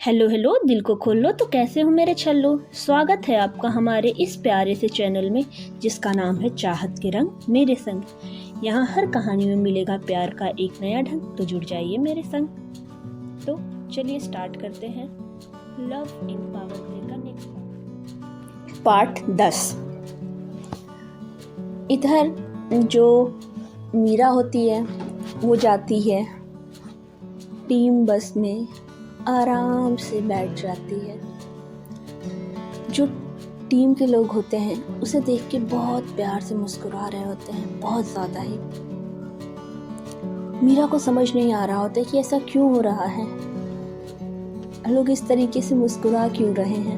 Hello hello, दिल को खोल लो तो कैसे हो मेरे छल्लो। स्वागत है आपका हमारे इस प्यारे से चैनल में जिसका नाम है चाहत के रंग मेरे संग। यहाँ हर कहानी में मिलेगा प्यार का एक नया ढंग, तो जुड़ जाइए मेरे संग। तो चलिए स्टार्ट करते हैं लव इन पावर प्ले का नेक्स्ट पार्ट 10। इधर जो मीरा होती है वो जाती है टीम बस में, आराम से बैठ जाती है। जो टीम के लोग होते हैं उसे देख के बहुत प्यार से मुस्कुरा रहे होते हैं, बहुत ज़्यादा ही। मीरा को समझ नहीं आ रहा होता कि ऐसा क्यों हो रहा है, लोग इस तरीके से मुस्कुरा क्यों रहे हैं,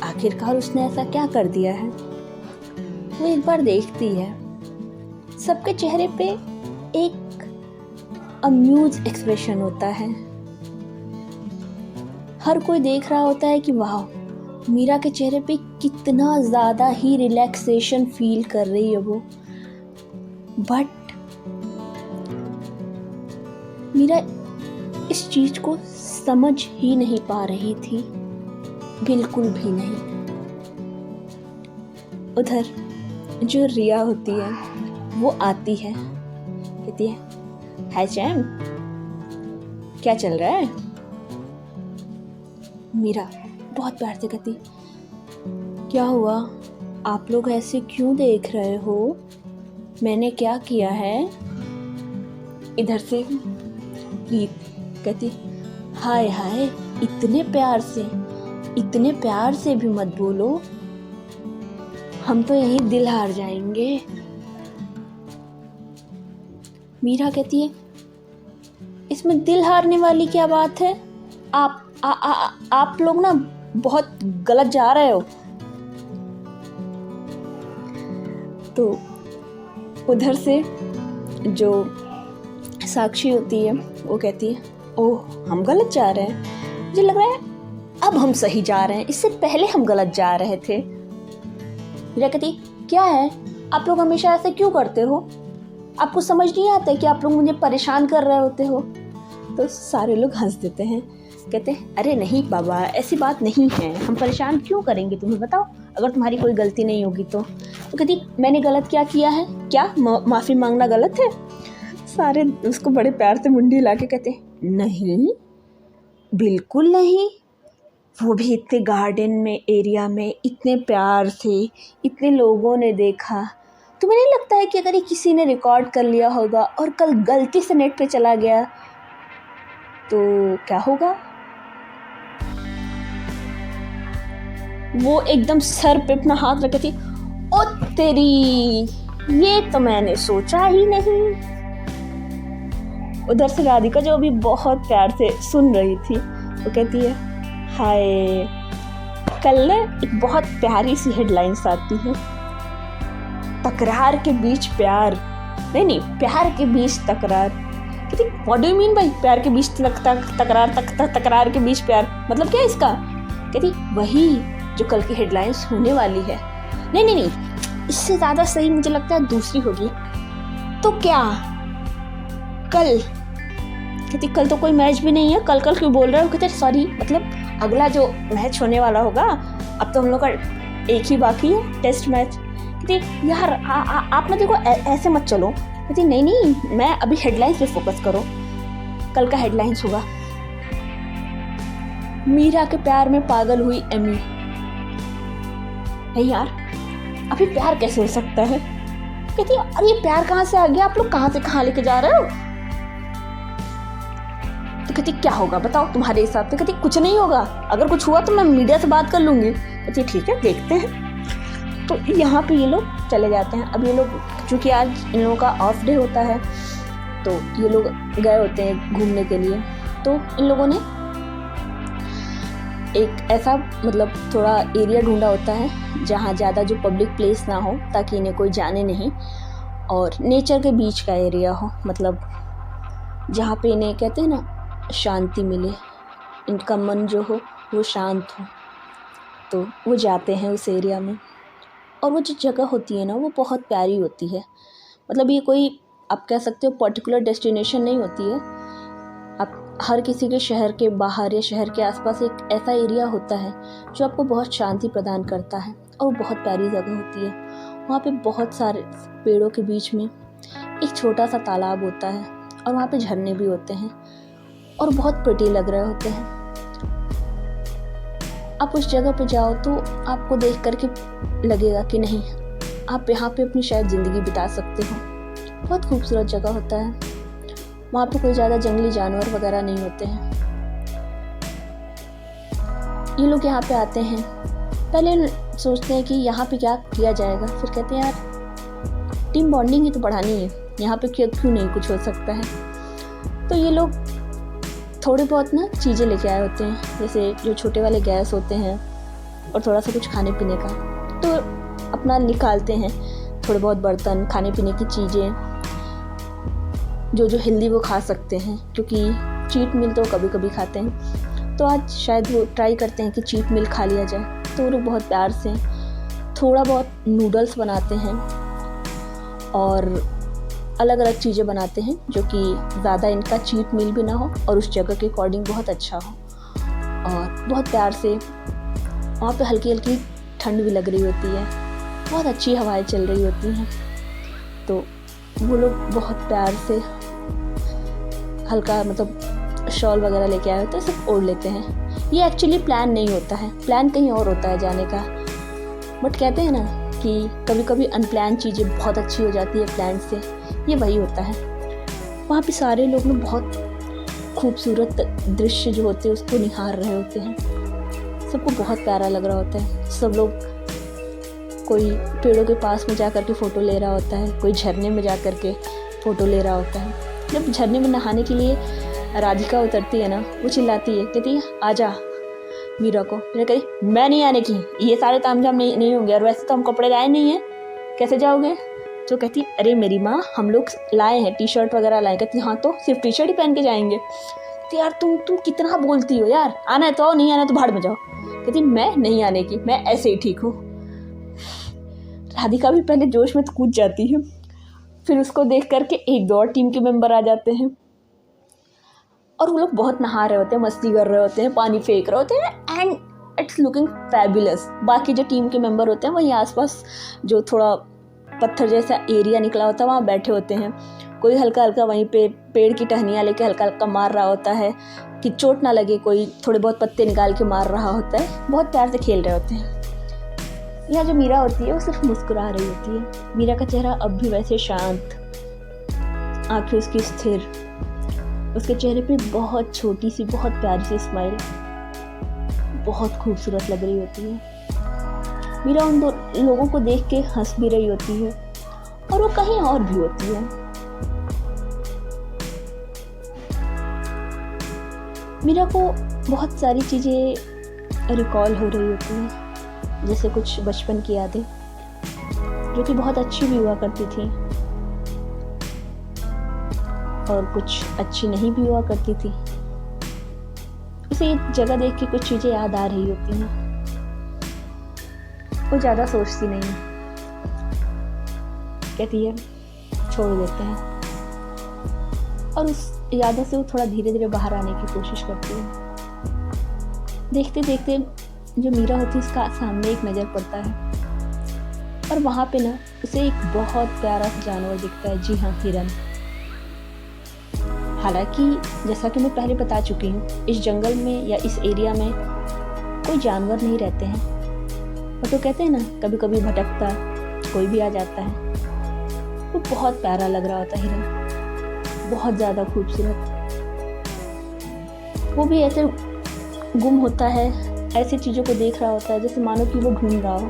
आखिरकार उसने ऐसा क्या कर दिया है। वो एक बार देखती है, सबके चेहरे पे एक अम्यूज एक्सप्रेशन होता है। हर कोई देख रहा होता है कि वाह, मीरा के चेहरे पे कितना ज़्यादा ही रिलैक्सेशन फील कर रही है वो। बट मीरा इस चीज़ को समझ ही नहीं पा रही थी, बिल्कुल भी नहीं। उधर जो रिया होती है वो आती है, कहती है हाय चैम, क्या चल रहा है। मीरा बहुत प्यार से कहती, क्या हुआ, आप लोग ऐसे क्यों देख रहे हो, मैंने क्या किया है। इधर से प्रीत कहती, हाय हाय, इतने प्यार से भी मत बोलो, हम तो यहीं दिल हार जाएंगे। मीरा कहती है, इसमें दिल हारने वाली क्या बात है, आप लोग ना बहुत गलत जा रहे हो। तो उधर से जो साक्षी होती है वो कहती है, ओह हम गलत जा रहे हैं, मुझे लग रहा है अब हम सही जा रहे हैं, इससे पहले हम गलत जा रहे थे। मीरा कहती, क्या है, आप लोग हमेशा ऐसे क्यों करते हो, आपको समझ नहीं आता है कि आप लोग मुझे परेशान कर रहे होते हो। तो सारे लोग हंस देते हैं, कहते हैं अरे नहीं बाबा, ऐसी बात नहीं है, हम परेशान क्यों करेंगे तुम्हें, बताओ अगर तुम्हारी कोई गलती नहीं होगी तो कहती, मैंने गलत क्या किया है, क्या माफ़ी मांगना गलत है। सारे उसको बड़े प्यार से मुंडी ला के कहते हैं नहीं, बिल्कुल नहीं, वो भी इतने गार्डन में एरिया में इतने प्यार से इतने लोगों ने देखा, तुम्हें नहीं लगता है कि अगर ये किसी ने रिकॉर्ड कर लिया होगा और कल गलती से नेट पे चला गया तो क्या होगा। वो एकदम सर पे अपना हाथ रखी थी, ओ तेरी, ये तो मैंने सोचा ही नहीं। उधर से राधिका जो अभी बहुत प्यार से सुन रही थी वो कहती है, हाय, कल ना एक बहुत प्यारी सी हेडलाइंस आती है, तकरार के बीच प्यार, नहीं प्यार के बीच तकरार। कहती व्हाट डू यू मीन भाई, प्यार के बीच तकरार के बीच प्यार, मतलब क्या इसका। कहती वही जो कल की हेडलाइंस होने वाली है। नहीं, इससे ज़्यादा सही मुझे लगता है दूसरी होगी। तो क्या कल, कहती कल तो कोई मैच भी नहीं है, कल क्यों बोल रहे हो। कहते सॉरी, मतलब अगला जो मैच होने वाला होगा, अब तो हम लोग का एक ही बाकी है, टेस्ट मैच। कहती यार आप ना देखो ऐसे मत चलो। कहती नहीं, मैं अभी हेडलाइंस पे फोकस करो, कल का हेडलाइंस होगा। मीरा के प्यार में पागल हुई एमी, नहीं यार अभी प्यार कैसे हो सकता है। कहती अरे ये प्यार कहाँ से आ गया, आप लोग कहाँ से कहाँ लेके जा रहे हो। तो कहती क्या होगा बताओ तुम्हारे हिसाब से। कहती कुछ नहीं होगा, अगर कुछ हुआ तो मैं मीडिया से बात कर लूँगी। कहती ठीक है देखते हैं। तो यहाँ पे ये लोग चले जाते हैं। अब ये लोग, चूँकि आज इन लोगों का ऑफ डे होता है, तो ये लोग गए होते हैं घूमने के लिए। तो इन लोगों ने एक ऐसा मतलब थोड़ा एरिया ढूंढा होता है जहाँ ज़्यादा जो पब्लिक प्लेस ना हो, ताकि इन्हें कोई जाने नहीं, और नेचर के बीच का एरिया हो, मतलब जहाँ पे इन्हें कहते हैं ना शांति मिले, इनका मन जो हो वो शांत हो। तो वो जाते हैं उस एरिया में, और वो जो जगह होती है ना वो बहुत प्यारी होती है। मतलब ये कोई आप कह सकते हो पर्टिकुलर डेस्टिनेशन नहीं होती है, आप हर किसी के शहर के बाहर या शहर के आसपास एक ऐसा एरिया होता है जो आपको बहुत शांति प्रदान करता है और बहुत प्यारी जगह होती है। वहाँ पे बहुत सारे पेड़ों के बीच में एक छोटा सा तालाब होता है और वहाँ पे झरने भी होते हैं और बहुत प्रिटी लग रहे होते हैं। आप उस जगह पे जाओ तो आपको देख करके लगेगा कि नहीं, आप यहाँ पे अपनी शायद ज़िंदगी बिता सकते हो। बहुत खूबसूरत जगह होता है। वहाँ पे कोई ज़्यादा जंगली जानवर वगैरह नहीं होते हैं। ये लोग यहाँ पे आते हैं, पहले सोचते हैं कि यहाँ पे क्या किया जाएगा, फिर कहते हैं यार टीम बॉन्डिंग ही तो बढ़ानी है, यहाँ पे क्यों नहीं कुछ हो सकता है। तो ये लोग थोड़े बहुत ना चीज़ें लेके आए होते हैं, जैसे जो छोटे वाले गैस होते हैं और थोड़ा सा कुछ खाने पीने का, तो अपना निकालते हैं थोड़े बहुत बर्तन, खाने पीने की चीज़ें जो हेल्दी वो खा सकते हैं, क्योंकि चीट मील तो कभी कभी खाते हैं। तो आज शायद वो ट्राई करते हैं कि चीट मील खा लिया जाए। तो वो लोग बहुत प्यार से थोड़ा बहुत नूडल्स बनाते हैं और अलग अलग चीज़ें बनाते हैं जो कि ज़्यादा इनका चीट मील भी ना हो और उस जगह के अकॉर्डिंग बहुत अच्छा हो। और बहुत प्यार से वहाँ पे हल्की हल्की ठंड भी लग रही होती है, बहुत अच्छी हवाएं चल रही होती हैं। तो वो लोग बहुत प्यार से हल्का मतलब शॉल वगैरह लेके आए होते हैं, सब ओढ़ लेते हैं। ये एक्चुअली प्लान नहीं होता है, प्लान कहीं और होता है जाने का, बट कहते हैं ना कि कभी कभी अनप्लान चीज़ें बहुत अच्छी हो जाती है प्लान से। ये वही होता है। वहाँ पे सारे लोग ना बहुत खूबसूरत दृश्य जो होते हैं उसको निहार रहे होते हैं। सबको बहुत प्यारा लग रहा होता है। सब लोग कोई पेड़ों के पास में जा कर के फ़ोटो ले रहा होता है, कोई झरने में जा कर के फ़ोटो ले रहा होता है। जब झरने में नहाने के लिए राधिका उतरती है ना, वो चिल्लाती है, कहती है आजा मीरा को। मीरा कहती मैं नहीं आने की, ये सारे तामझाम नहीं होंगे, और वैसे तो हम कपड़े लाए नहीं हैं, कैसे जाओगे। तो कहती अरे मेरी माँ, हम लोग लाए हैं, टी शर्ट वगैरह लाए। कहती हाँ तो सिर्फ टी शर्ट ही पहन के जाएंगे। कहती यार तुम कितना बोलती हो यार, आना है तो आओ, नहीं आना तो भाड़ में जाओ। कहती मैं नहीं आने की, मैं ऐसे ही ठीक हूँ। राधिका भी पहले जोश में तो कूद जाती है, फिर उसको देख करके एक दो और टीम के मेंबर आ जाते हैं और वो लोग बहुत नहा रहे होते हैं, मस्ती कर रहे होते हैं, पानी फेंक रहे होते हैं एंड इट्स लुकिंग फैबुलस। बाकी जो टीम के मेंबर होते हैं वहीं आसपास जो थोड़ा पत्थर जैसा एरिया निकला होता है वहाँ बैठे होते हैं। कोई हल्का हल्का वहीं पे पेड़ की टहनियाँ लेके हल्का हल्का मार रहा होता है कि चोट ना लगे, कोई थोड़े बहुत पत्ते निकाल के मार रहा होता है, बहुत प्यार से खेल रहे होते हैं। यहाँ जो मीरा होती है वो सिर्फ मुस्कुरा रही होती है। मीरा का चेहरा अब भी वैसे शांत, आंखें उसकी स्थिर, उसके चेहरे पे बहुत छोटी सी बहुत प्यारी सी स्माइल बहुत खूबसूरत लग रही होती है। मीरा उन दो लोगों को देख के हंस भी रही होती है और वो कहीं और भी होती है। मीरा को बहुत सारी चीज़ें रिकॉल हो रही होती हैं, जैसे कुछ बचपन की यादें जो कि बहुत अच्छी भी हुआ करती थी और कुछ अच्छी नहीं भी हुआ करती थी। उसे एक जगह देख के कुछ चीज़ें याद आ रही होती हैं। वो ज़्यादा सोचती नहीं, कहती है छोड़ देते हैं, और उस यादों से वो थोड़ा धीरे धीरे बाहर आने की कोशिश करती है। देखते देखते जो मीरा होती है उसका सामने एक नज़र पड़ता है और वहाँ पे ना उसे एक बहुत प्यारा सा जानवर दिखता है। जी हाँ, हिरन। हालांकि जैसा कि मैं पहले बता चुकी हूँ, इस जंगल में या इस एरिया में कोई जानवर नहीं रहते हैं, और तो कहते हैं ना कभी कभी भटकता कोई भी आ जाता है। वो बहुत प्यारा लग रहा होता है हिरन, बहुत ज़्यादा खूबसूरत। वो भी ऐसे गुम होता है, ऐसी चीज़ों को देख रहा होता है जैसे मानो कि वो ढूंढ रहा हो,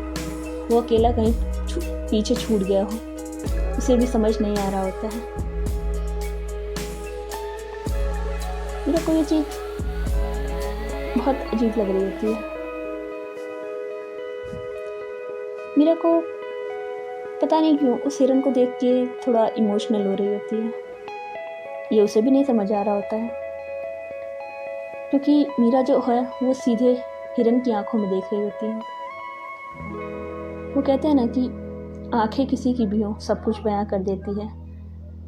वो अकेला कहीं पीछे छूट गया हो, उसे भी समझ नहीं आ रहा होता है। मेरे को ये चीज़ बहुत अजीब लग रही होती है। मीरा को पता नहीं क्यों उस हिरन को देख के थोड़ा इमोशनल हो रही होती है। ये उसे भी नहीं समझ आ रहा होता है, क्योंकि मीरा जो है वो सीधे हिरन की आंखों में देख रही होती है। वो कहते हैं ना कि आंखें किसी की भी हो सब कुछ बयां कर देती है।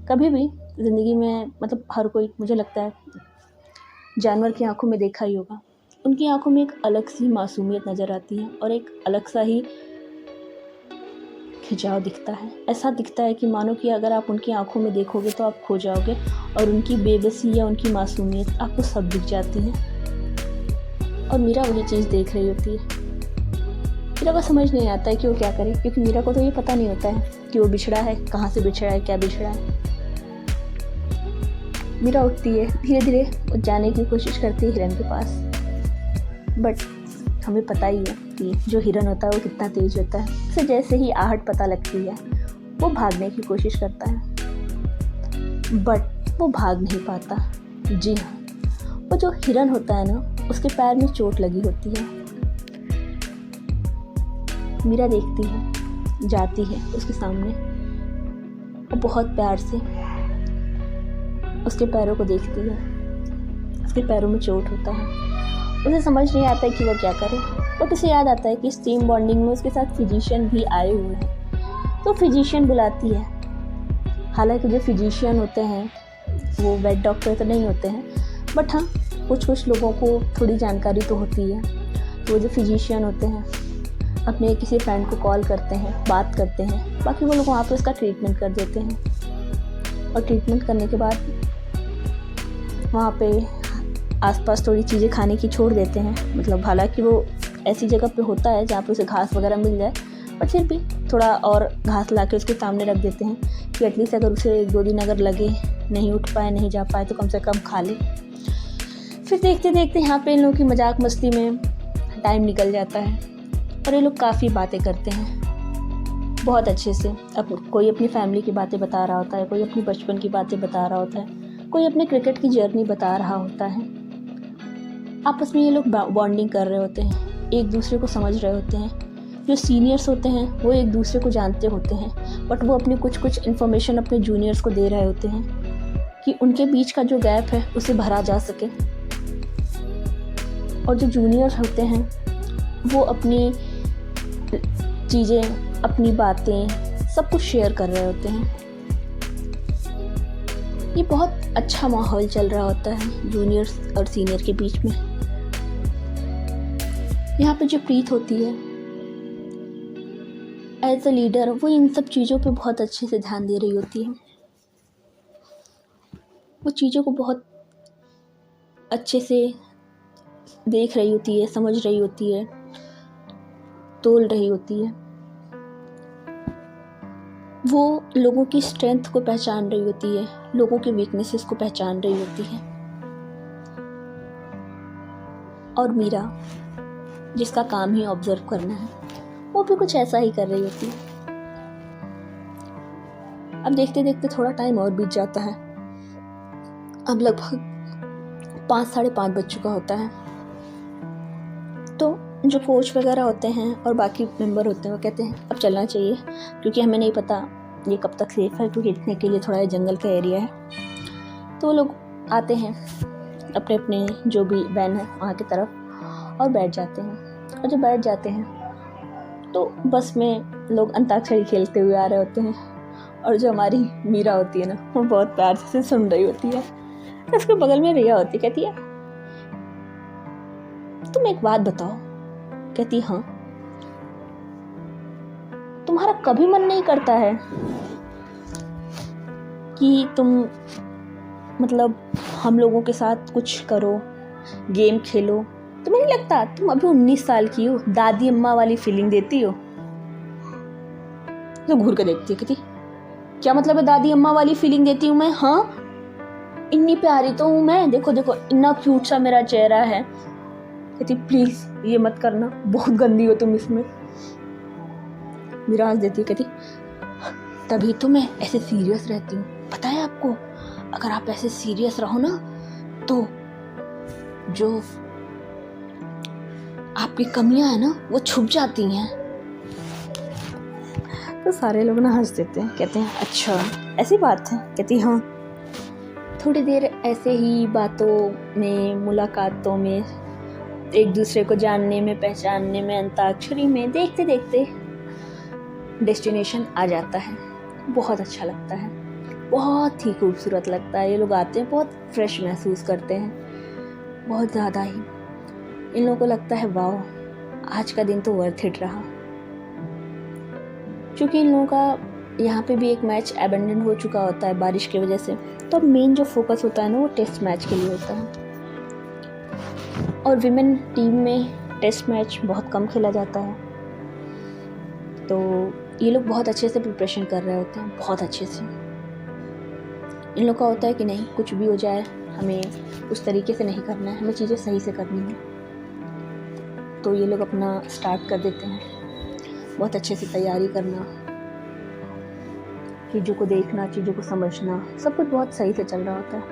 कभी भी ज़िंदगी में मतलब हर कोई, मुझे लगता है जानवर की आंखों में देखा ही होगा, उनकी आंखों में एक अलग सी मासूमियत नज़र आती है और एक अलग सा ही खिंचाव दिखता है। ऐसा दिखता है कि मानो कि अगर आप उनकी आंखों में देखोगे तो आप खो जाओगे और उनकी बेबसी या उनकी मासूमियत आपको सब दिख जाती है। और मीरा वही चीज़ देख रही होती है। मीरा को समझ नहीं आता है कि वो क्या करे, क्योंकि मीरा को तो ये पता नहीं होता है कि वो बिछड़ा है, कहाँ से बिछड़ा है, क्या बिछड़ा है। मीरा उठती है, धीरे धीरे जाने की कोशिश करती है हिरन के पास, बट हमें पता ही है कि जो हिरन होता है वो कितना तेज होता है। उसे जैसे ही आहट पता लगती है वो भागने की कोशिश करता है, बट वो भाग नहीं पाता। जी हाँ, वो जो हिरन होता है ना, उसके पैर में चोट लगी होती है। मीरा देखती है, जाती है उसके सामने और बहुत प्यार से उसके पैरों को देखती है। उसके पैरों में चोट होता है। उसे समझ नहीं आता है कि वो क्या करे, बट उसे याद आता है कि इस टीम बॉन्डिंग में उसके साथ फिजिशियन भी आए हुए हैं, तो फिजिशियन बुलाती है। हालांकि जो फिजिशियन होते हैं वो वेट डॉक्टर तो नहीं होते हैं, बट हाँ कुछ लोगों को थोड़ी जानकारी तो होती है। तो वो जो फिजिशियन होते हैं अपने किसी फ्रेंड को कॉल करते हैं, बात करते हैं, बाकी वो लोग वहाँ पर उसका ट्रीटमेंट कर देते हैं। और ट्रीटमेंट करने के बाद वहाँ पे आसपास थोड़ी चीज़ें खाने की छोड़ देते हैं। मतलब हालांकि वो ऐसी जगह पे होता है जहाँ पे उसे घास वगैरह मिल जाए, पर फिर भी थोड़ा और घास ला के उसके सामने रख देते हैं कि एटलीस्ट अगर उसे 1-2 दिन अगर लगे, नहीं उठ पाए, नहीं जा पाए, तो कम से कम खा ले। फिर देखते देखते यहाँ पे इन लोगों की मजाक मस्ती में टाइम निकल जाता है और ये लोग काफ़ी बातें करते हैं बहुत अच्छे से। अब कोई अपनी फैमिली की बातें बता रहा होता है, कोई अपनी बचपन की बातें बता रहा होता है, कोई अपने क्रिकेट की जर्नी बता रहा होता है। आपस में ये लोग बॉन्डिंग कर रहे होते हैं, एक दूसरे को समझ रहे होते हैं। जो सीनियर्स होते हैं वो एक दूसरे को जानते होते हैं, बट वो अपनी कुछ इन्फॉर्मेशन अपने जूनियर्स को दे रहे होते हैं कि उनके बीच का जो गैप है उसे भरा जा सके। और जो जूनियर्स होते हैं वो अपनी चीज़ें, अपनी बातें सब कुछ शेयर कर रहे होते हैं। ये बहुत अच्छा माहौल चल रहा होता है जूनियर्स और सीनियर के बीच में। यहाँ पे जो प्रीत होती है एज अ लीडर, वो इन सब चीज़ों पे बहुत अच्छे से ध्यान दे रही होती है। वो चीज़ों को बहुत अच्छे से देख रही होती है, समझ रही होती है, तोल रही होती है। वो लोगों की स्ट्रेंथ को पहचान रही होती है, लोगों के वीकनेसेस को पहचान रही होती है। और मीरा, जिसका काम ही ऑब्जर्व करना है, वो भी कुछ ऐसा ही कर रही होती है। अब देखते देखते थोड़ा टाइम और बीत जाता है। अब लगभग 5-5:30 बज चुका होता है। तो जो कोच वगैरह होते हैं और बाकी मेंबर होते हैं वो कहते हैं अब चलना चाहिए, क्योंकि हमें नहीं पता ये कब तक सेफ है, क्योंकि इतने के लिए थोड़ा जंगल का एरिया है। तो वो लोग आते हैं अपने अपने जो भी वैन है वहाँ की तरफ और बैठ जाते हैं। और जब बैठ जाते हैं तो बस में लोग अंताक्षरी खेलते हुए आ रहे होते हैं और जो हमारी मीरा होती है ना, वो बहुत प्यार से सुन रही होती है। उसके बगल में रिया होती, कहती है तुम एक बात बताओ। कहती हाँ, तुम्हारा कभी मन नहीं करता है कि तुम मतलब हम लोगों के साथ कुछ करो, गेम खेलो? तुम्हें नहीं लगता तुम अभी 19 साल की हो, दादी अम्मा वाली फीलिंग देती हो? तो घूर के देखती है, कहती क्या मतलब है दादी अम्मा वाली फीलिंग देती हूँ मैं? हाँ, इतनी प्यारी तो हूँ मैं, देखो देखो इतना क्यूट सा मेरा चेहरा है। कहती प्लीज ये मत करना, बहुत गंदी हो तुम इसमें। मीरा हंस देती है, कहती तभी तो मैं ऐसे सीरियस रहती हूँ, पता है आपको? अगर आप ऐसे सीरियस रहो ना तो जो आपकी कमियां है ना वो छुप जाती हैं। तो सारे लोग ना हंस देते हैं, कहते हैं अच्छा ऐसी बात है? कहती हाँ। थोड़ी देर ऐसे ही बातों में, मुलाकातों में, एक दूसरे को जानने में, पहचानने में, अंताक्षरी में, देखते देखते डेस्टिनेशन आ जाता है। बहुत अच्छा लगता है, बहुत ही खूबसूरत लगता है। ये लोग आते हैं बहुत फ्रेश महसूस करते हैं। बहुत ज़्यादा ही। इन लोगों को लगता है वाह, आज का दिन तो वर्थ इट रहा। क्योंकि इन लोगों का यहाँ पे भी एक मैच अबेंडन हो चुका होता है बारिश की वजह से, तो अब मेन जो फोकस होता है ना वो टेस्ट मैच के लिए होता है। और विमेन टीम में टेस्ट मैच बहुत कम खेला जाता है, तो ये लोग बहुत अच्छे से प्रिपरेशन कर रहे होते हैं, बहुत अच्छे से। इन लोग का होता है कि नहीं, कुछ भी हो जाए हमें उस तरीके से नहीं करना है, हमें चीज़ें सही से करनी है। तो ये लोग अपना स्टार्ट कर देते हैं, बहुत अच्छे से तैयारी करना, चीज़ों को देखना, चीज़ों को समझना, सब कुछ बहुत सही से चल रहा होता है।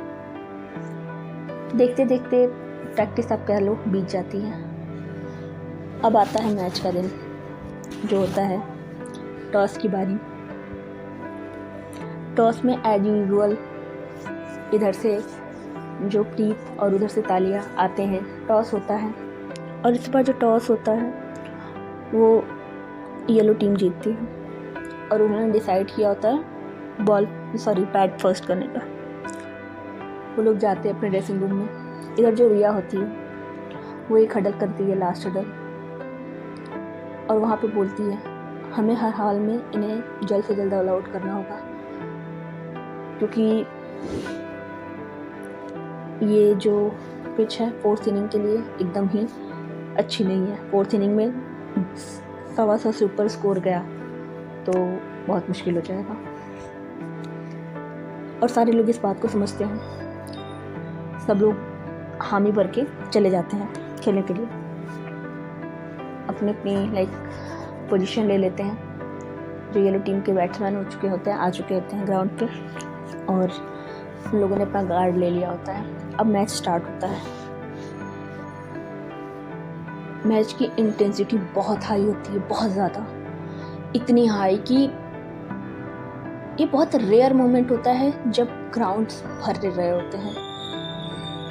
देखते देखते प्रैक्टिस आप कह लो बीत जाती है। अब आता है मैच का दिन, जो होता है टॉस की बारी। टॉस में एज यूजुअल इधर से जो प्रीत और उधर से तालिया आते हैं, टॉस होता है। और इस बार जो टॉस होता है वो येलो टीम जीतती है, और उन्होंने डिसाइड किया होता है बैट फर्स्ट करने का। वो लोग जाते हैं अपने ड्रेसिंग रूम में। इधर जो रिया होती है वो एक हडल करती है, लास्ट हडल, और वहाँ पे बोलती है हमें हर हाल में इन्हें जल्द से जल्द ऑल आउट करना होगा, क्योंकि ये जो पिच है 4th इनिंग के लिए एकदम ही अच्छी नहीं है। 4th इनिंग में 125 से ऊपर स्कोर गया तो बहुत मुश्किल हो जाएगा। और सारे लोग इस बात को समझते हैं, सब लोग हामी भर के चले जाते हैं खेलने के लिए, अपनी अपनी पोजीशन ले लेते हैं। जो येलो टीम के बैट्समैन आ चुके होते हैं ग्राउंड पे, और उन लोगों ने अपना गार्ड ले लिया होता है। अब मैच स्टार्ट होता है। मैच की इंटेंसिटी बहुत हाई होती है, बहुत ज़्यादा, इतनी हाई कि ये बहुत रेयर मोमेंट होता है जब ग्राउंड्स भर रहे होते हैं।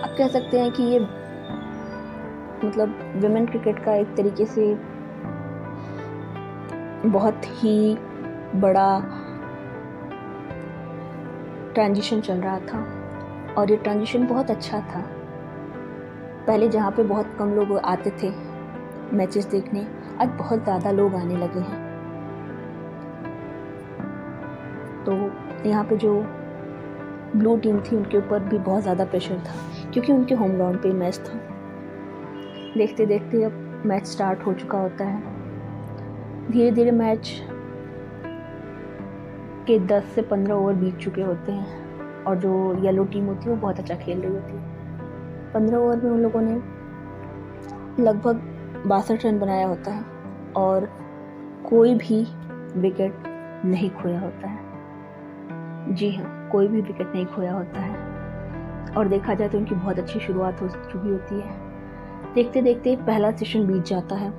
आप कह सकते हैं कि ये मतलब विमेन क्रिकेट का एक तरीके से बहुत ही बड़ा ट्रांजिशन चल रहा था, और ये ट्रांजिशन बहुत अच्छा था। पहले जहाँ पे बहुत कम लोग आते थे मैचेस देखने, आज बहुत ज़्यादा लोग आने लगे हैं। तो यहाँ पे जो ब्लू टीम थी उनके ऊपर भी बहुत ज़्यादा प्रेशर था, क्योंकि उनके होम ग्राउंड पे मैच था। देखते देखते अब मैच स्टार्ट हो चुका होता है। धीरे धीरे मैच के 10 से 15 ओवर बीत चुके होते हैं, और जो येलो टीम होती है वो बहुत अच्छा खेल रही होती है। 15 ओवर में उन लोगों ने लगभग 62 रन बनाया होता है, और कोई भी विकेट नहीं खोया होता है। जी हाँ, कोई भी विकेट नहीं खोया होता है। और देखा जाए तो उनकी बहुत अच्छी शुरुआत हो चुकी होती है। देखते देखते पहला सेशन बीत जाता है।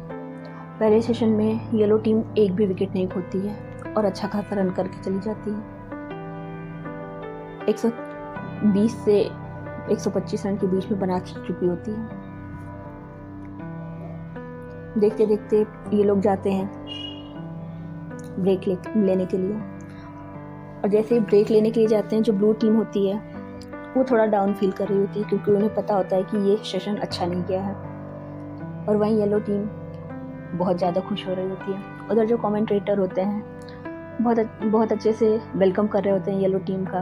पहले सेशन में येलो टीम एक भी विकेट नहीं खोती है और अच्छा खासा रन करके चली जाती है। 120 से 125 रन के बीच में बना चुकी होती है। देखते देखते ये लोग जाते हैं ब्रेक लेने के लिए, और जैसे ही ब्रेक लेने के लिए जाते हैं, जो ब्लू टीम होती है वो थोड़ा डाउन फील कर रही होती है, क्योंकि उन्हें पता होता है कि ये सेशन अच्छा नहीं गया है। और वहीं येलो टीम बहुत ज़्यादा खुश हो रही होती है। उधर जो कमेंटेटर होते हैं बहुत अच्छे से वेलकम कर रहे होते हैं येलो टीम का,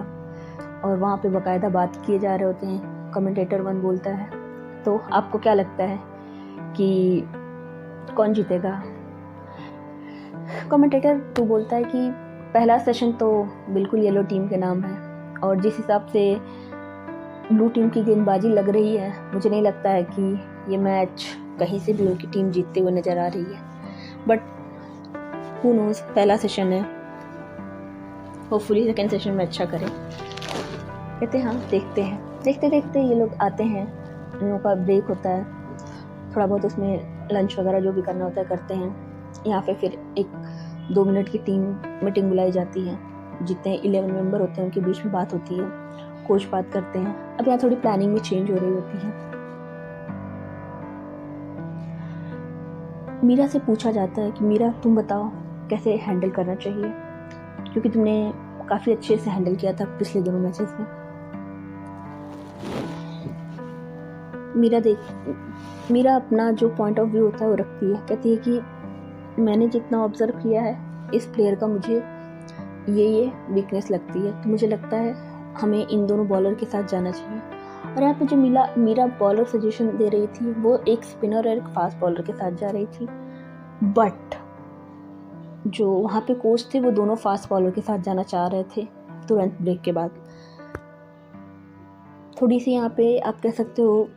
और वहाँ पे बाकायदा बात किए जा रहे होते हैं। कमेंटेटर 1 बोलता है, तो आपको क्या लगता है कि कौन जीतेगा? कमेंटेटर 2 बोलता है कि पहला सेशन तो बिल्कुल येलो टीम के नाम है, और जिस हिसाब से ब्लू टीम की गेंदबाजी लग रही है, मुझे नहीं लगता है कि ये मैच कहीं से भी उनकी टीम जीतते हुए नज़र आ रही है। बट हू नोज़, पहला सेशन है, होपफुली सेकेंड सेशन में अच्छा करें। कहते हैं हाँ, देखते हैं। देखते देखते ये लोग आते हैं, इन लोगों का ब्रेक होता है, थोड़ा बहुत उसमें लंच वगैरह जो भी करना होता है करते हैं। यहाँ पे फिर 1-2 मिनट की टीम मीटिंग बुलाई जाती है। जितने 11 मेंबर होते हैं उनके बीच में बात होती है, कोच बात करते हैं। अब यहाँ थोड़ी प्लानिंग में चेंज हो रही होती है। मीरा से पूछा जाता है कि मीरा, तुम बताओ कैसे हैंडल करना चाहिए, क्योंकि तुमने काफ़ी अच्छे से हैंडल किया था पिछले दोनों मैचेस में। मीरा अपना जो पॉइंट ऑफ व्यू होता है वो रखती है। कहती है कि मैंने जितना ऑब्ज़र्व किया है इस प्लेयर का, मुझे ये वीकनेस लगती है, तो मुझे लगता है हमें इन दोनों बॉलर के साथ जाना चाहिए। और यहाँ पे जो मीरा बॉलर सजेशन दे रही थी वो एक स्पिनर और एक फास्ट बॉलर के साथ जा रही थी, बट जो वहाँ पे कोच थे वो दोनों फास्ट बॉलर के साथ जाना चाह रहे थे तुरंत ब्रेक के बाद। थोड़ी सी यहाँ पे आप कह सकते हो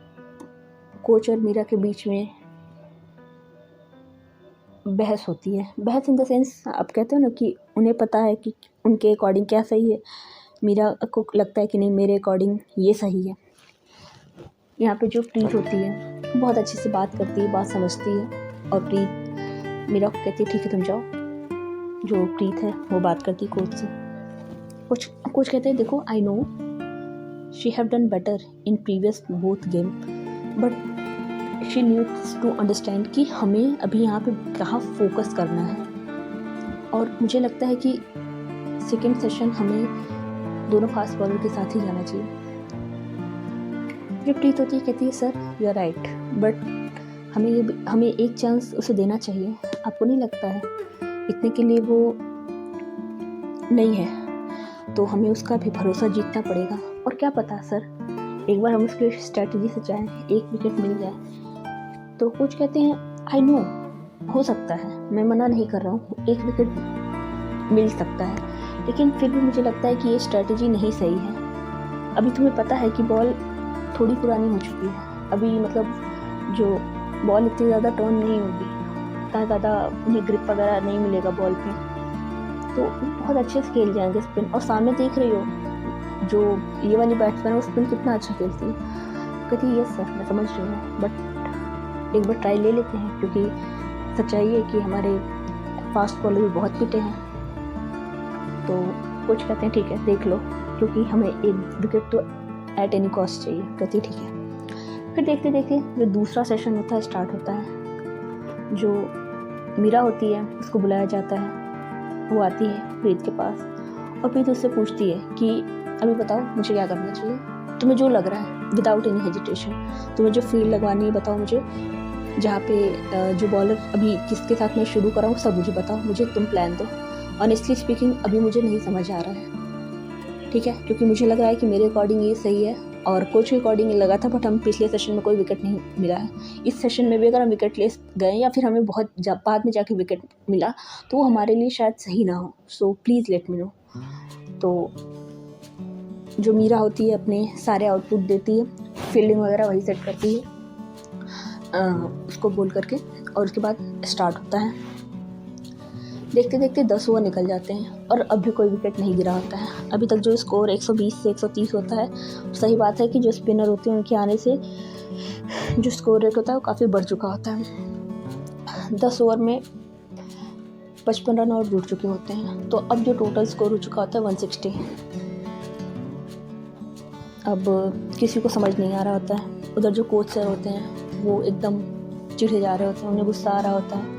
कोच और मीरा के बीच में बहस होती है। बहस इन द सेंस आप कहते हो ना कि उन्हें पता है कि उनके अकॉर्डिंग क्या सही है, मीरा को लगता है कि नहीं मेरे अकॉर्डिंग ये सही है। यहाँ पे जो प्रीत होती है बहुत अच्छे से बात करती है, बात समझती है, और प्रीत मीरा को कहती है ठीक है तुम जाओ। जो प्रीत है वो बात करती है कोच से। कोच कहते हैं देखो I know she have done better in previous both game, but she needs to understand कि हमें अभी यहाँ पे कहाँ फोकस करना है। और मुझे लगता है कि सेकेंड सेशन हमें दोनों फास्ट बॉलर के साथ ही जाना चाहिए। जो प्रीत होती है कहती है sir you are right, but हमें एक चांस उसे देना चाहिए। आपको नहीं लगता है इतने के लिए वो नहीं है, तो हमें उसका भी भरोसा जीतना पड़ेगा। और क्या पता सर एक बार हम उसके स्ट्रैटेजी से जाएं, एक विकेट मिल जाए। तो कुछ कहते हैं आई नो हो सकता है, मैं मना नहीं कर रहा हूँ, एक विकेट मिल सकता है, लेकिन फिर भी मुझे लगता है कि ये स्ट्रैटेजी नहीं सही है। अभी तुम्हें पता है कि बॉल थोड़ी पुरानी हो चुकी है, अभी मतलब जो बॉल इतनी ज़्यादा टर्न नहीं होगी, इतना ज़्यादा उन्हें ग्रिप वगैरह नहीं मिलेगा बॉल पे, तो बहुत अच्छे से खेल जाएंगे स्पिन। और सामने देख रही हो जो ये वाली बैट्समैन है वो स्पिन कितना अच्छा खेलती है। कहती है यस सर मैं समझ रही हूँ, बट एक बार ट्राई ले लेते हैं, क्योंकि सच्चाई है कि हमारे फास्ट बॉलर भी बहुत पिटे हैं। तो कुछ कहते हैं ठीक है देख लो, क्योंकि हमें एक विकेट तो एट एनी कॉस्ट चाहिए। कहती ठीक है। फिर देखते देखते जो दूसरा सेशन होता है स्टार्ट होता है। जो मीरा होती है उसको बुलाया जाता है, वो आती है प्रीत के पास और प्रीत उससे पूछती है कि अभी बताओ मुझे क्या करना चाहिए, तुम्हें जो लग रहा है विदाउट एनी हेजिटेशन, तुम्हें जो फील्ड लगवानी है बताओ मुझे, जहाँ पे जो बॉलर अभी किसके साथ मैं शुरू कराऊँ सब मुझे बताओ, मुझे तुम प्लान दो। ऑनेस्टली स्पीकिंग अभी मुझे नहीं समझ आ रहा है, ठीक है, क्योंकि मुझे लग रहा है कि मेरे अकॉर्डिंग ये सही है और कोच के अकॉर्डिंग लगा था, बट हम पिछले सेशन में कोई विकेट नहीं मिला है। इस सेशन में भी अगर हम विकेट ले गए या फिर हमें बहुत बाद में जाके विकेट मिला तो वो हमारे लिए शायद सही ना हो, so please let me know. तो जो मीरा होती है अपने सारे आउटपुट देती है, फील्डिंग वगैरह वही सेट करती है उसको बोल करके, और उसके बाद स्टार्ट होता है। देखते देखते 10 ओवर निकल जाते हैं और अब भी कोई विकेट नहीं गिरा होता है। अभी तक जो स्कोर 120 से 130 होता है। सही बात है कि जो स्पिनर होते हैं उनके आने से जो स्कोर रेट होता है वो काफ़ी बढ़ चुका होता है। 10 ओवर में 55 रन और जुड़ चुके होते हैं, तो अब जो टोटल स्कोर हो चुका होता है 160। अब किसी को समझ नहीं आ रहा होता है। उधर जो कोच सर होते हैं वो एकदम चिढ़े जा रहे होते हैं, उन्हें गुस्सा आ रहा होता है,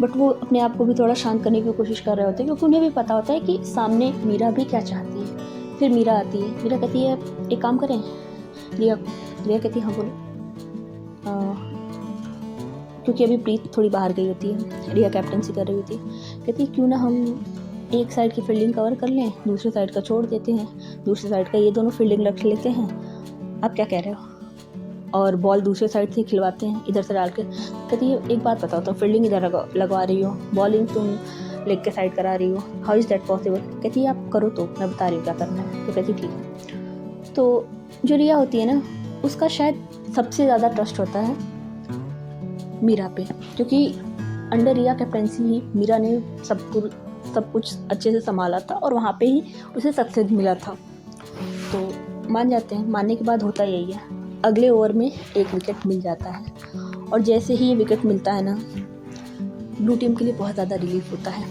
बट वो अपने आप को भी थोड़ा शांत करने की कोशिश कर रहे होते हैं, क्योंकि उन्हें भी पता होता है कि सामने मीरा भी क्या चाहती है। फिर मीरा आती है, मीरा कहती है एक काम करें। रिया कहती है हाँ बोलो, क्योंकि अभी प्रीत थोड़ी बाहर गई होती है, रिया कैप्टनसी कर रही होती है। कहती है क्यों ना हम एक साइड की फील्डिंग कवर कर लें, दूसरे साइड का छोड़ देते हैं, दूसरे साइड का ये दोनों फील्डिंग रख लेते हैं, आप क्या कह रहे हो, और बॉल दूसरे साइड से खिलवाते हैं इधर से डाल के। कहती है एक बात बताओ तो फील्डिंग इधर लगवा रही हो, बॉलिंग तुम लेग के साइड करा रही हो, हाउ इज़ दैट पॉसिबल। कहती है आप करो तो मैं बता रही हूँ क्या करना है। तो कहती ठीक है। तो जो रिया होती है ना उसका शायद सबसे ज़्यादा ट्रस्ट होता है मीरा पे, क्योंकि अंडर रिया कैप्टनसी ही मीरा ने सब कुछ अच्छे से संभाला था और वहाँ पे ही उसे सक्सेस मिला था। तो मान जाते हैं, मानने के बाद होता यही है, अगले ओवर में एक विकेट मिल जाता है, और जैसे ही ये विकेट मिलता है ना ब्लू टीम के लिए बहुत ज़्यादा रिलीफ होता है।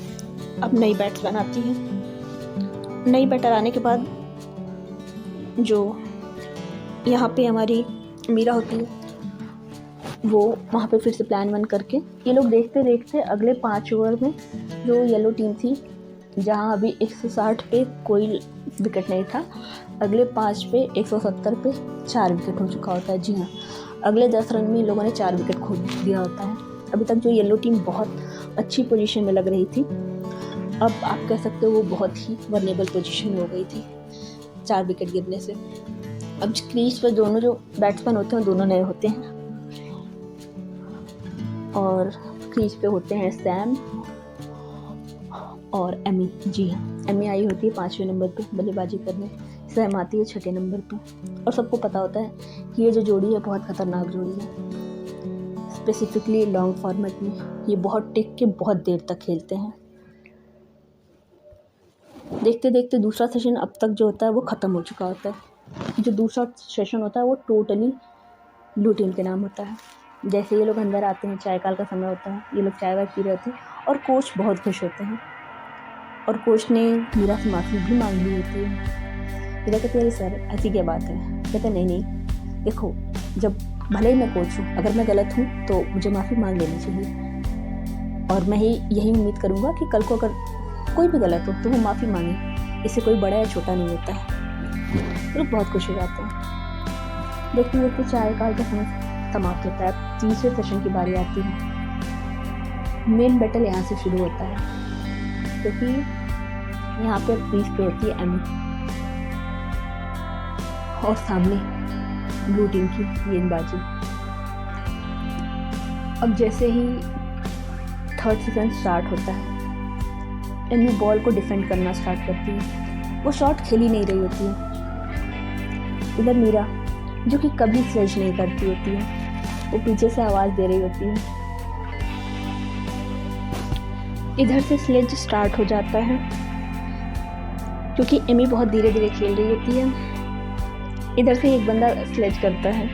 अब नई बैट्समैन आती है, नई बैटर आने के बाद जो यहाँ पे हमारी मीरा होती है वो वहाँ पे फिर से प्लान वन करके ये लोग देखते देखते अगले 5 ओवर में जो येलो टीम थी, जहाँ अभी 160 पे कोई विकेट नहीं था, अगले 5 पे 170 पे 4 विकेट हो चुका होता है। जी हाँ, अगले 10 रन में इन लोगों ने 4 विकेट खो दिया होता है। अभी तक जो येलो टीम बहुत अच्छी पोजीशन में लग रही थी, अब आप कह सकते हो वो बहुत ही वल्नरेबल पोजीशन में हो गई थी 4 विकेट गिरने से। अब क्रीज पर दोनों जो बैट्समैन होते हैं दोनों नए होते हैं और क्रीज पे होते हैं सैम और एमी। जी हाँ, एमी आई होती है 5वें नंबर पे बल्लेबाजी करने, सैम आती है 6ठे नंबर पे। और सबको पता होता है कि ये जो जोड़ी है बहुत ख़तरनाक जोड़ी है। स्पेसिफिकली लॉन्ग फॉर्मेट में ये बहुत टिक के बहुत देर तक खेलते हैं। देखते देखते दूसरा सेशन अब तक जो होता है वो ख़त्म हो चुका होता है। जो दूसरा सेशन होता है वो टोटली ब्लू टीम के नाम होता है। जैसे ये लोग अंदर आते हैं, चाय काल का समय होता है, ये लोग चाय वाय पी रहे होते हैं और कोच बहुत खुश होते हैं और कोच ने मीरा से माफ़ी भी मांग ली होती है। मीरा कहती है, सर ऐसी क्या बात है? कहते नहीं नहीं, देखो जब भले ही मैं कोच हूँ, अगर मैं गलत हूँ तो मुझे माफ़ी मांग लेनी चाहिए और मैं यही उम्मीद करूँगा कि कल को अगर कोई भी गलत हो तो वो माफ़ी मांगे। इससे कोई बड़ा या छोटा नहीं होता है। लोग बहुत खुश हो जाते हैं। देखते देखते चाय-काल का समय समाप्त होता है। तीसरे सेशन की बारी आती है। मेन बैटल यहाँ से शुरू होता है क्योंकि यहाँ पे क्रीज पे होती है एमी और सामने ब्लू टीम की गेंदबाजी। अब जैसे ही थर्ड सेशन स्टार्ट होता है, एमी बॉल को डिफेंड करना स्टार्ट करती है। वो शॉट खेली नहीं रही होती है। इधर मीरा जो कि कभी स्लेज नहीं करती होती है, वो पीछे से आवाज़ दे रही होती है। इधर से स्लेज स्टार्ट हो जाता है क्योंकि एमी बहुत धीरे धीरे खेल रही होती है। इधर से एक बंदा स्लेज करता है,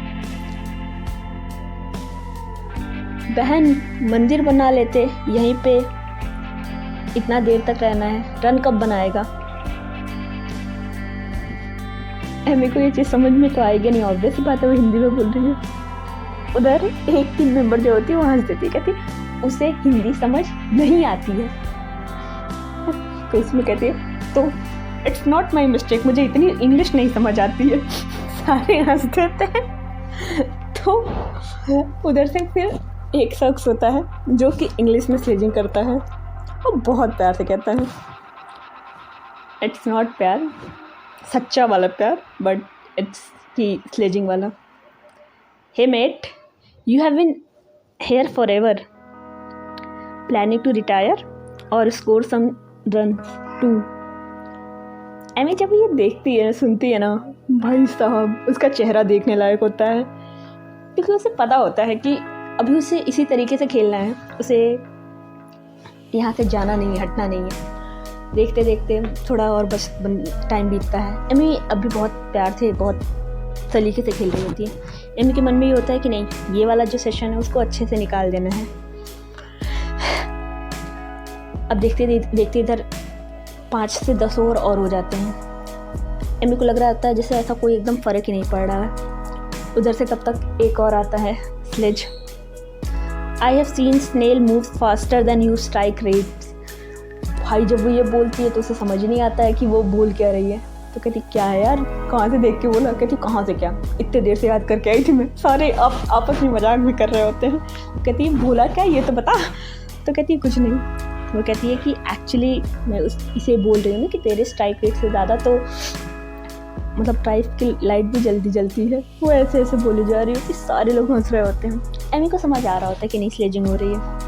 बहन मंदिर बना लेते यहीं पे, इतना देर तक रहना है, रन कब बनाएगा? एमी को ये चीज़ समझ में तो आएगी नहीं, ऑब्वियस ही बात है, वो हिंदी में बोल रही है। उधर एक टीम मेंबर जो होती है वो हंस देती है, कहती उसे हिंदी समझ नहीं आती है। तो इसमें कहती है तो इट्स नॉट माई मिस्टेक, मुझे इतनी इंग्लिश नहीं समझ आती है। सारे हंस देते हैं। तो उधर से फिर एक शख्स होता है जो कि इंग्लिश में स्लेजिंग करता है और बहुत प्यार से कहता है, इट्स नॉट प्यार सच्चा वाला प्यार, बट इट्स की स्लेजिंग वाला। Hey mate, you have been here forever, planning to retire और score some runs too. Amy जब ये देखती है, सुनती है ना, भाई साहब उसका चेहरा देखने लायक होता है क्योंकि उसे पता होता है कि अभी उसे इसी तरीके से खेलना है, उसे यहाँ से जाना नहीं है, हटना नहीं है। देखते देखते थोड़ा और बस टाइम बीतता है। एमी अभी बहुत प्यार से, बहुत सलीके से खेल रही होती है। एमी के मन में ये होता है कि नहीं, ये वाला जो सेशन है उसको अच्छे से निकाल देना है। अब देखते देखते इधर 5 से 10 ओवर और हो जाते हैं। एमी को लग रहा होता है जैसे ऐसा कोई एकदम फ़र्क ही नहीं पड़ रहा है। उधर से तब तक एक और आता है sledge. I have seen snail move faster than you strike rate. भाई जब वो ये बोलती है तो उसे समझ नहीं आता है कि वो बोल क्या रही है। तो कहती क्या है यार, कहाँ से देख के बोला? कहती कहाँ से क्या, इतने देर से याद करके आई थी मैं। सारे आपस में मजाक भी कर रहे होते हैं। कहती बोला क्या ये तो बता। तो कहती कुछ नहीं। वो कहती है कि एक्चुअली मैं इसे बोल रही हूँ ना कि तेरे स्ट्राइक रेट से ज़्यादा तो मतलब ट्राइब की लाइट भी जल्दी जलती है। वो ऐसे ऐसे बोली जा रही है कि सारे लोग हंस रहे होते हैं। एमी को समझ आ रहा होता है कि नहीं, स्लेजिंग हो रही है।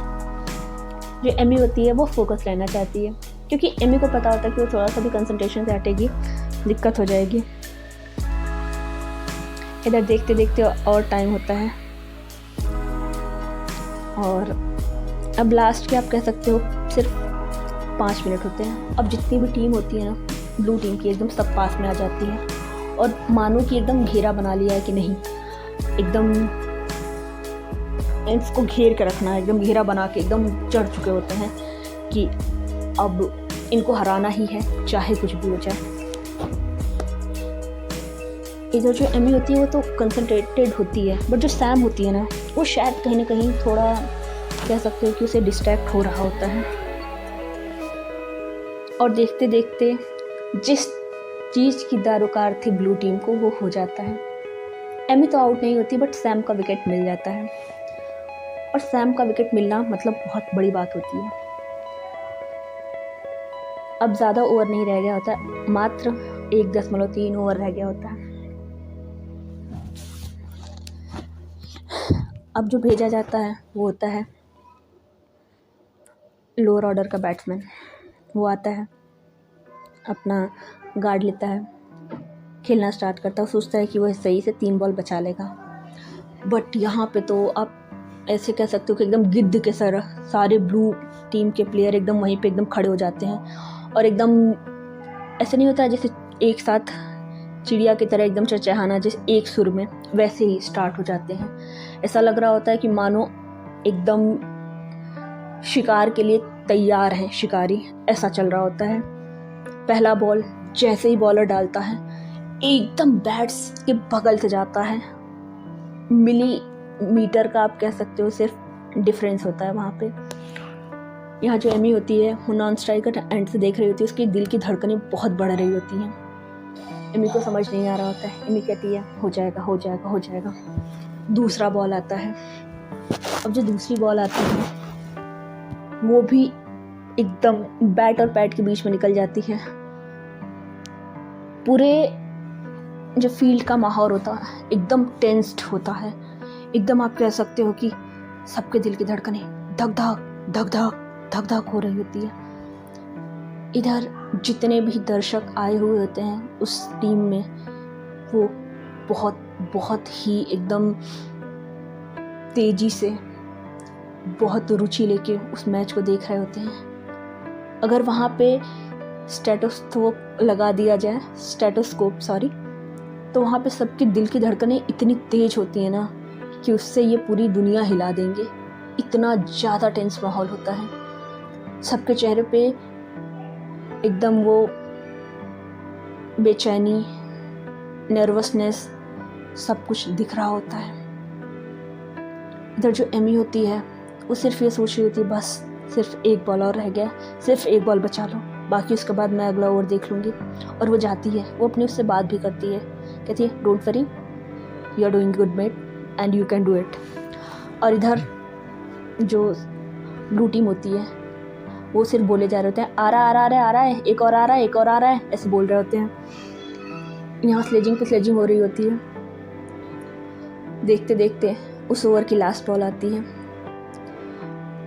जो एमी होती है वो फोकस रहना चाहती है क्योंकि एमी को पता होता है कि वो थोड़ा सा भी कंसंट्रेशन से हटेगी दिक्कत हो जाएगी। इधर देखते देखते और टाइम होता है और अब लास्ट के आप कह सकते हो सिर्फ 5 मिनट होते हैं। अब जितनी भी टीम होती है ना ब्लू टीम की, एकदम सब पास में आ जाती है और मानो कि एकदम घेरा बना लिया है कि नहीं, एकदम इसको घेर के रखना है, एकदम घेरा बना के एकदम चढ़ चुके होते हैं कि अब इनको हराना ही है चाहे कुछ भी हो जाए। इधर जो एमी होती है वो तो कंसंट्रेटेड होती है, बट जो सैम होती है ना वो शायद कहीं ना कहीं थोड़ा कह सकते हो कि उसे डिस्ट्रैक्ट हो रहा होता है। और देखते देखते जिस चीज़ की दारोकार थी ब्लू टीम को वो हो जाता है। एमी तो आउट नहीं होती बट सैम का विकेट मिल जाता है, और सैम का विकेट मिलना मतलब बहुत बड़ी बात होती है। अब ज़्यादा ओवर नहीं रह गया होता, मात्र 1.3 ओवर रह गया होता है। अब जो भेजा जाता है वो होता है लोअर ऑर्डर का बैट्समैन। वो आता है, अपना गार्ड लेता है, खेलना स्टार्ट करता है। सोचता है कि वह सही से 3 बॉल बचा लेगा, बट यहाँ पे तो आप ऐसे कह सकते हो कि एकदम गिद्ध के सारे ब्लू टीम के प्लेयर एकदम वहीं पे एकदम खड़े हो जाते हैं, और एकदम ऐसे नहीं होता है जैसे एक साथ चिड़िया की तरह एकदम चहचहाना जैसे एक सुर में, वैसे ही स्टार्ट हो जाते हैं। ऐसा लग रहा होता है कि मानो एकदम शिकार के लिए तैयार हैं शिकारी, ऐसा चल रहा होता है। पहला बॉल जैसे ही बॉलर डालता है एकदम बैट्स के बगल से जाता है, मिलीमीटर का आप कह सकते हो सिर्फ डिफरेंस होता है वहाँ पे। यहाँ जो एमी होती है वो नॉन स्ट्राइकर एंड से देख रही होती है, उसकी दिल की धड़कनें बहुत बढ़ रही होती हैं। एमी को समझ नहीं आ रहा होता है, एमी कहती है हो जाएगा हो जाएगा हो जाएगा। दूसरा बॉल आता है। अब जो दूसरी बॉल आती है वो भी एकदम बैट और पैड के बीच में निकल जाती है। पूरे जो फील्ड का माहौल होता है एकदम टेंस्ड होता है, एकदम आप कह सकते हो कि सबके दिल की धड़कनें धक धक धक धक धक धक हो रही होती है। इधर जितने भी दर्शक आए हुए होते हैं उस टीम में, वो बहुत बहुत ही एकदम तेजी से बहुत रुचि लेके उस मैच को देख रहे होते हैं। अगर वहाँ पे स्टेटोस्कोप लगा दिया जाए, तो वहाँ पे सबके दिल की धड़कनें इतनी तेज होती हैं ना कि उससे ये पूरी दुनिया हिला देंगे। इतना ज़्यादा टेंस माहौल होता है, सबके चेहरे पे एकदम वो बेचैनी, नर्वसनेस सब कुछ दिख रहा होता है। इधर जो एमी होती है वो सिर्फ ये सोच रही होती है बस सिर्फ एक बॉल और रह गया, सिर्फ एक बॉल बचा लो, बाकी उसके बाद मैं अगला ओवर देख लूँगी। और वो जाती है, वो अपने उससे बात भी करती है, कहती है don't worry, you are doing good mate and you can do it. और इधर जो ब्लू टीम होती है वो सिर्फ बोले जा रहे होते हैं आ रहा है, एक और आ रहा है, एक और आ रहा है, ऐसे बोल रहे होते हैं। यहाँ स्लेजिंग पे स्लेजिंग हो रही होती है। देखते देखते उस ओवर की लास्ट बॉल आती है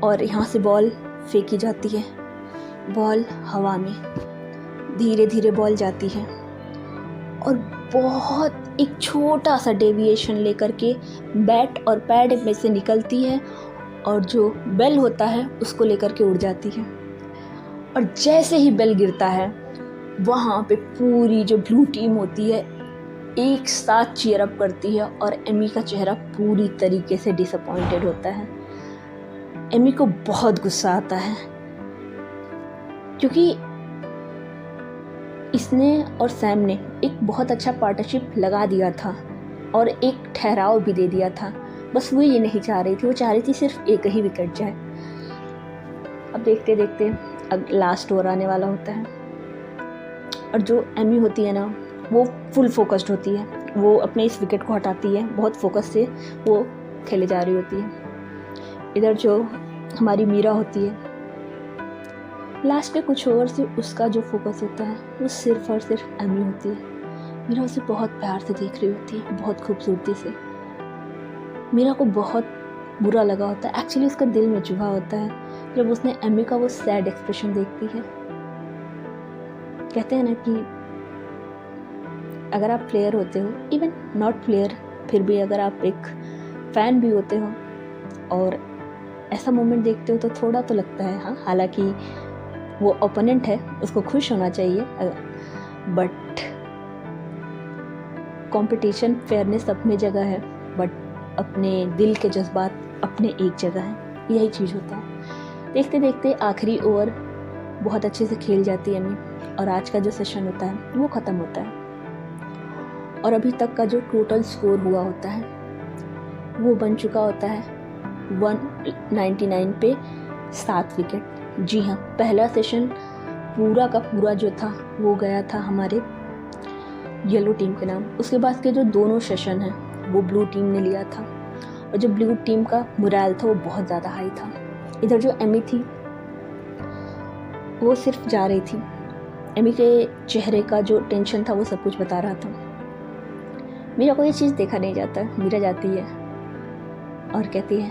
और यहाँ से बॉल फेंकी जाती है। बॉल हवा में धीरे धीरे बॉल जाती है और बहुत एक छोटा सा डेविएशन लेकर के बैट और पैड में से निकलती है और जो बेल होता है उसको लेकर के उड़ जाती है। और जैसे ही बेल गिरता है वहाँ पे पूरी जो ब्लू टीम होती है एक साथ चीयर अप करती है और एमी का चेहरा पूरी तरीके से डिसअपॉइंटेड होता है। एमी को बहुत गुस्सा आता है क्योंकि इसने और सैम ने एक बहुत अच्छा पार्टनरशिप लगा दिया था और एक ठहराव भी दे दिया था। बस वो ये नहीं चाह रही थी, वो चाह रही थी सिर्फ एक ही विकेट जाए। अब देखते देखते अब लास्ट ओवर आने वाला होता है और जो एमी होती है ना वो फुल फोकस्ड होती है, वो अपने इस विकेट को हटाती है, बहुत फोकस से वो खेले जा रही होती है। इधर जो हमारी मीरा होती है लास्ट के कुछ ओवर से उसका जो फोकस होता है वो सिर्फ और सिर्फ एमी होती है। मीरा उसे बहुत प्यार से देख रही होती है, बहुत खूबसूरती से। मीरा को बहुत बुरा लगा होता है, एक्चुअली उसका दिल में चुभा होता है जब उसने एमी का वो सैड एक्सप्रेशन देखती है। कहते हैं ना कि अगर आप प्लेयर होते हो, इवन नॉट प्लेयर, फिर भी अगर आप एक फ़ैन भी होते हो और ऐसा मोमेंट देखते हो तो थोड़ा तो लगता है। हाँ, हालांकि वो ओपोनेंट है, उसको खुश होना चाहिए, बट कंपटीशन फेयरनेस अपनी जगह है, बट अपने दिल के जज्बात अपने एक जगह हैं। यही चीज़ होता है। देखते देखते आखिरी ओवर बहुत अच्छे से खेल जाती है एमी और आज का जो सेशन होता है वो ख़त्म होता है। और अभी तक का जो टोटल स्कोर हुआ होता है वो बन चुका होता है 199 पे 7 विकेट। जी हाँ, पहला सेशन पूरा का पूरा जो था वो गया था हमारे येलो टीम के नाम। उसके बाद के जो दोनों सेशन हैं वो ब्लू टीम ने लिया था, और जो ब्लू टीम का मोरल था वो बहुत ज़्यादा हाई था। इधर जो एमी थी वो सिर्फ जा रही थी। एमी के चेहरे का जो टेंशन था वो सब कुछ बता रहा था। मीरा को ये चीज़ देखा नहीं जाता। मीरा जाती है और कहती है,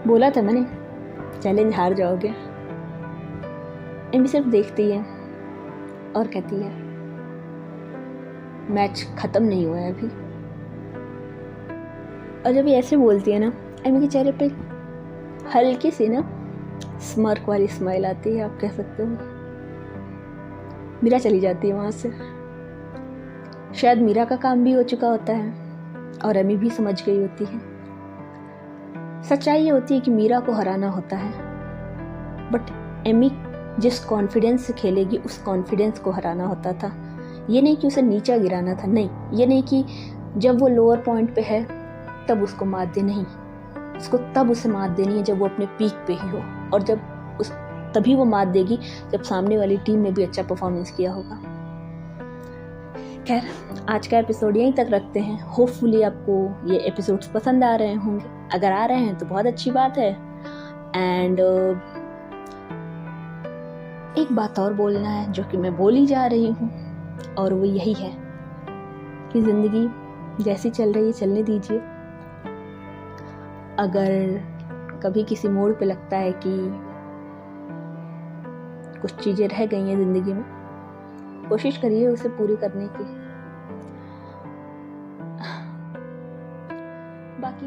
बोला था मैंने चैलेंज हार जाओगे। एमी सिर्फ देखती है और कहती है, मैच ख़त्म नहीं हुआ है अभी। और जब ये ऐसे बोलती है ना, एमी के चेहरे पे हल्की सी ना स्मर्क वाली स्माइल आती है, आप कह सकते हो। मीरा चली जाती है वहाँ से। शायद मीरा का काम भी हो चुका होता है और एमी भी समझ गई होती है। सच्चाई ये होती है कि मीरा को हराना होता है, बट एमी जिस कॉन्फिडेंस से खेलेगी उस कॉन्फिडेंस को हराना होता था। ये नहीं कि उसे नीचा गिराना था, नहीं। ये नहीं कि जब वो लोअर पॉइंट पे है तब उसको मात दे, नहीं। उसको तब उसे मात देनी है जब वो अपने पीक पे ही हो, और तभी वो मात देगी जब सामने वाली टीम ने भी अच्छा परफॉर्मेंस किया होगा। खैर, आज का एपिसोड यहीं तक रखते हैं। होपफुली आपको ये एपिसोड्स पसंद आ रहे होंगे। अगर आ रहे हैं तो बहुत अच्छी बात है। एंड एक बात और बोलना है जो कि मैं बोली जा रही हूँ, और वो यही है कि ज़िंदगी जैसी चल रही है चलने दीजिए। अगर कभी किसी मोड़ पे लगता है कि कुछ चीज़ें रह गई हैं ज़िंदगी में, कोशिश करिए उसे पूरी करने की। बाकी